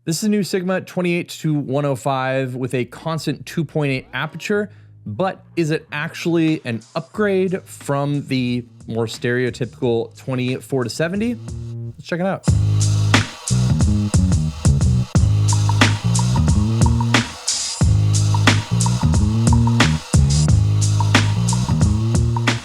This is a new Sigma 28-105 with a constant 2.8 aperture, but is it actually an upgrade from the more stereotypical 24-70? Let's check it out.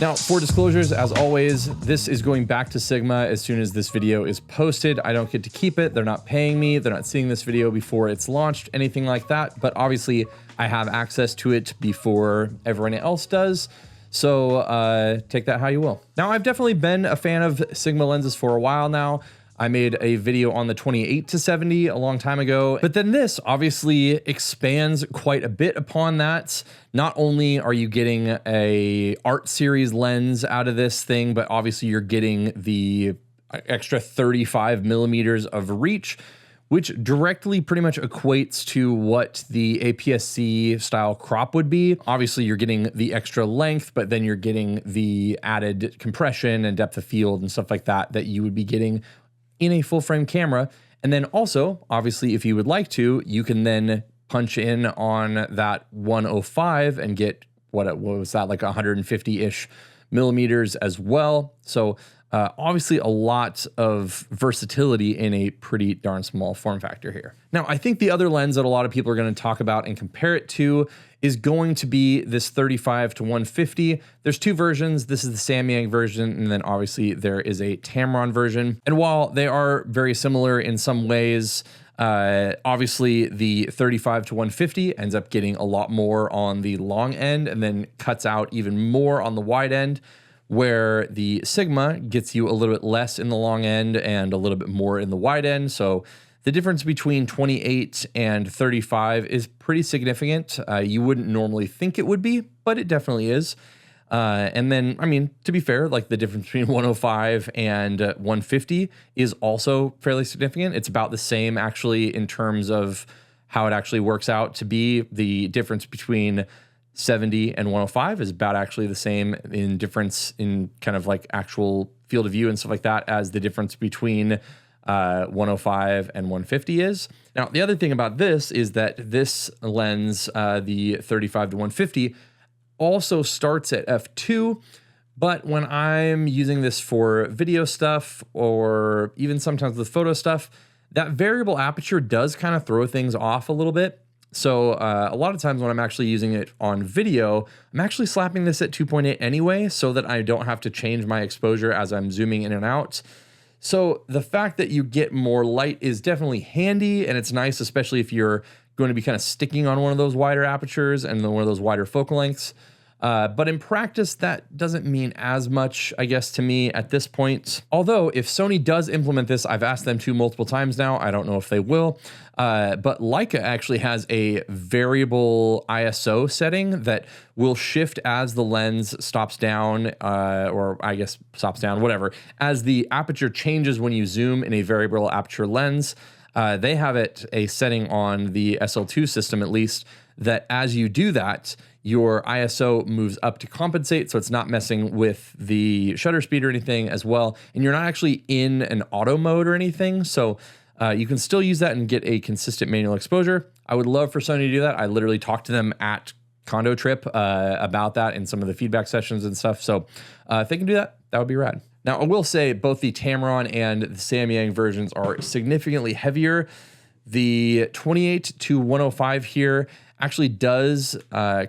Now, for disclosures, as always, this is going back to Sigma as soon as this video is posted. I don't get to keep it. They're not paying me. They're not seeing this video before it's launched, anything like that. But obviously, I have access to it before everyone else does. So take that how you will. Now, I've definitely been a fan of Sigma lenses for a while now. I made a video on the 28-70 a long time ago, but then this obviously expands quite a bit upon that. Not only are you getting a art series lens out of this thing, but obviously you're getting the extra 35 millimeters of reach, which directly pretty much equates to what the APS-C style crop would be. Obviously you're getting the extra length, but then you're getting the added compression and depth of field and stuff like that that you would be getting in a full frame camera. And then also, obviously, if you would like to, you can then punch in on that 105 and get, what was that, like 150-ish millimeters as well. So obviously a lot of versatility in a pretty darn small form factor here. Now, I think the other lens that a lot of people are going to talk about and compare it to is going to be this 35-150. There's two versions. This is the Samyang version, and then obviously there is a Tamron version. And while they are very similar in some ways, obviously the 35-150 ends up getting a lot more on the long end and then cuts out even more on the wide end, where the Sigma gets you a little bit less in the long end and a little bit more in the wide end. So the difference between 28 and 35 is pretty significant. You wouldn't normally think it would be, but it definitely is. And then, I mean, to be fair, like the difference between 105 and 150 is also fairly significant. It's about the same actually in terms of how it actually works out to be. The difference between 70 and 105 is about actually the same in difference in kind of like actual field of view and stuff like that as the difference between 105 and 150 is. Now, the other thing about this is that this lens, the 35-150, also starts at f2, but when I'm using this for video stuff or even sometimes with photo stuff, that variable aperture does kind of throw things off a little bit. So a lot of times when I'm actually using it on video, I'm actually slapping this at 2.8 anyway, so that I don't have to change my exposure as I'm zooming in and out. So the fact that you get more light is definitely handy, and it's nice, especially if you're going to be kind of sticking on one of those wider apertures and then one of those wider focal lengths. But in practice, that doesn't mean as much, I guess, to me at this point. Although if Sony does implement this, I've asked them to multiple times now. I don't know if they will. But Leica actually has a variable ISO setting that will shift as the lens stops down, or I guess stops down, whatever. As the aperture changes when you zoom in a variable aperture lens, they have it a setting on the SL2 system at least, that as you do that, your ISO moves up to compensate, so it's not messing with the shutter speed or anything as well, and you're not actually in an auto mode or anything, so you can still use that and get a consistent manual exposure. I would love for Sony to do that. I literally talked to them at Condo Trip about that in some of the feedback sessions and stuff, so if they can do that, that would be rad. Now, I will say both the Tamron and the Samyang versions are significantly heavier. The 28-105 here actually does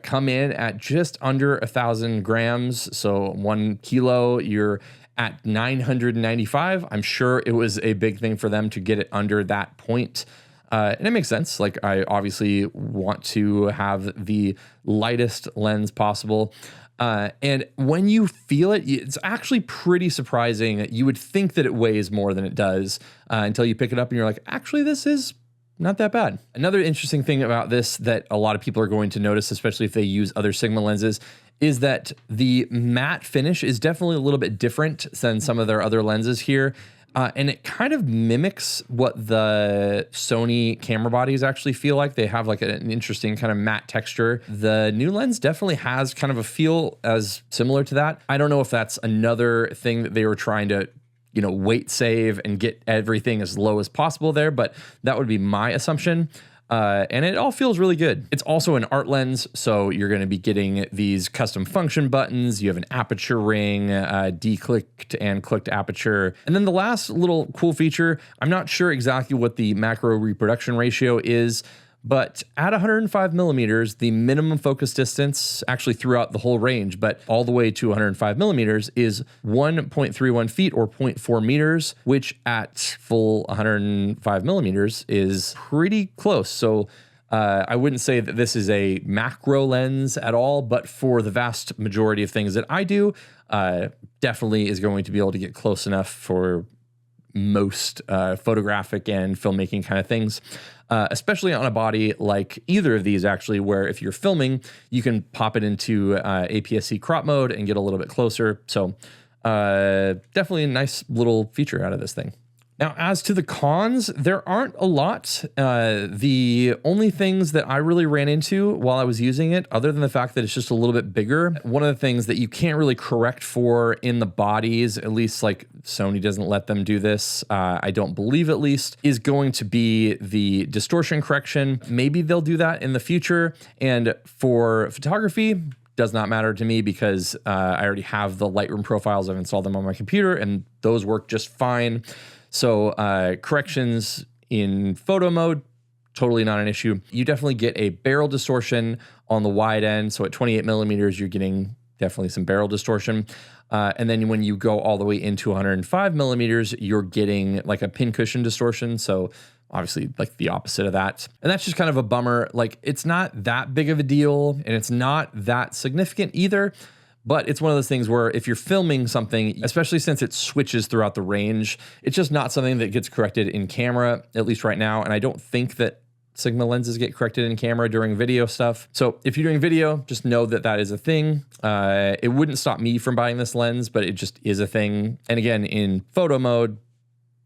come in at just under 1,000 grams. So 1 kilo, you're at 995. I'm sure it was a big thing for them to get it under that point. And it makes sense. Like, I obviously want to have the lightest lens possible. And when you feel it, it's actually pretty surprising. You would think that it weighs more than it does until you pick it up and you're like, actually, this is not that bad. Another interesting thing about this that a lot of people are going to notice, especially if they use other Sigma lenses, is that the matte finish is definitely a little bit different than some of their other lenses here. And it kind of mimics what the Sony camera bodies actually feel like. They have like an interesting kind of matte texture. The new lens definitely has kind of a feel as similar to that. I don't know if that's another thing that they were trying to weight save and get everything as low as possible there, but that would be my assumption. And it all feels really good. It's also an art lens, so you're going to be getting these custom function buttons. You have an aperture ring, declicked and clicked aperture. And then the last little cool feature, I'm not sure exactly what the macro reproduction ratio is, but at 105 millimeters, the minimum focus distance actually throughout the whole range, but all the way to 105 millimeters is 1.31 feet or 0.4 meters, which at full 105 millimeters is pretty close. So I wouldn't say that this is a macro lens at all, but for the vast majority of things that I do, definitely is going to be able to get close enough for most photographic and filmmaking kind of things. Especially on a body like either of these, actually, where if you're filming, you can pop it into APS-C crop mode and get a little bit closer. So definitely a nice little feature out of this thing. Now, as to the cons, there aren't a lot. The only things that I really ran into while I was using it, other than the fact that it's just a little bit bigger, one of the things that you can't really correct for in the bodies, at least like Sony doesn't let them do this, I don't believe at least, is going to be the distortion correction. Maybe they'll do that in the future. And for photography, does not matter to me because I already have the Lightroom profiles. I've installed them on my computer and those work just fine. So corrections in photo mode, totally not an issue. You definitely get a barrel distortion on the wide end. So at 28 millimeters, you're getting definitely some barrel distortion. And then when you go all the way into 105 millimeters, you're getting like a pincushion distortion. So obviously like the opposite of that. And that's just kind of a bummer. Like it's not that big of a deal and it's not that significant either. But it's one of those things where if you're filming something, especially since it switches throughout the range, it's just not something that gets corrected in camera, at least right now. And I don't think that Sigma lenses get corrected in camera during video stuff. So if you're doing video, just know that that is a thing. It wouldn't stop me from buying this lens, but it just is a thing. And again, in photo mode,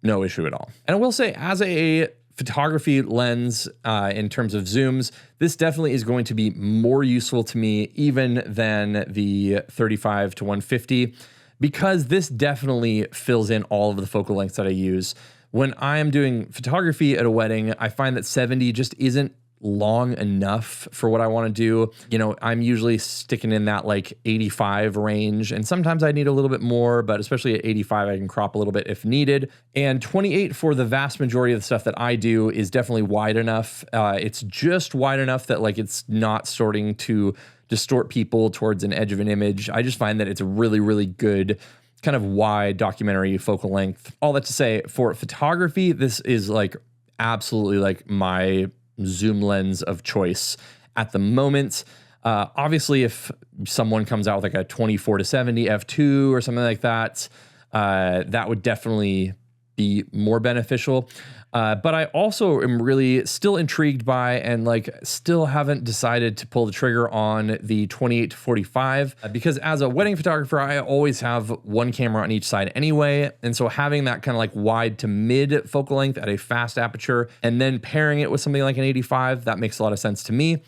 no issue at all. And I will say, as a photography lens in terms of zooms, this definitely is going to be more useful to me even than the 35 to 150 because this definitely fills in all of the focal lengths that I use. When I am doing photography at a wedding, I find that 70 just isn't long enough for what I want to do. You know, I'm usually sticking in that like 85 range, and sometimes I need a little bit more, but especially at 85, I can crop a little bit if needed. And 28 for the vast majority of the stuff that I do is definitely wide enough. It's just wide enough that like it's not starting to distort people towards an edge of an image. I just find that it's a really, really good kind of wide documentary focal length. All that to say, for photography, this is like absolutely like my zoom lens of choice at the moment. Obviously, if someone comes out with like a 24 to 70 f2 or something like that, that would definitely be more beneficial. But I also am really still intrigued by and like still haven't decided to pull the trigger on the 28 to 45 because as a wedding photographer, I always have one camera on each side anyway. And so having that kind of like wide to mid focal length at a fast aperture and then pairing it with something like an 85, that makes a lot of sense to me.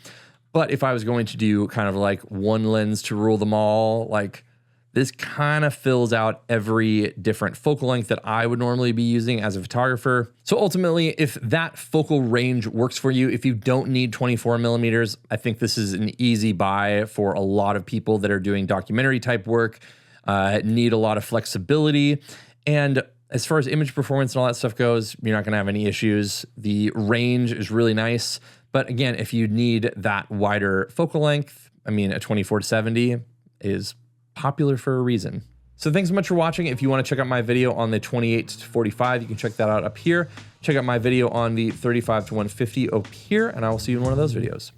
But if I was going to do kind of like one lens to rule them all, like this kind of fills out every different focal length that I would normally be using as a photographer. So ultimately, if that focal range works for you, if you don't need 24 millimeters, I think this is an easy buy for a lot of people that are doing documentary type work, need a lot of flexibility. And as far as image performance and all that stuff goes, you're not gonna have any issues. The range is really nice. But again, if you need that wider focal length, I mean, a 24 to 70 is popular for a reason. So thanks so much for watching. If you want to check out my video on the 28 to 45, you can check that out up here. Check out my video on the 35 to 150 up here, and I will see you in one of those videos.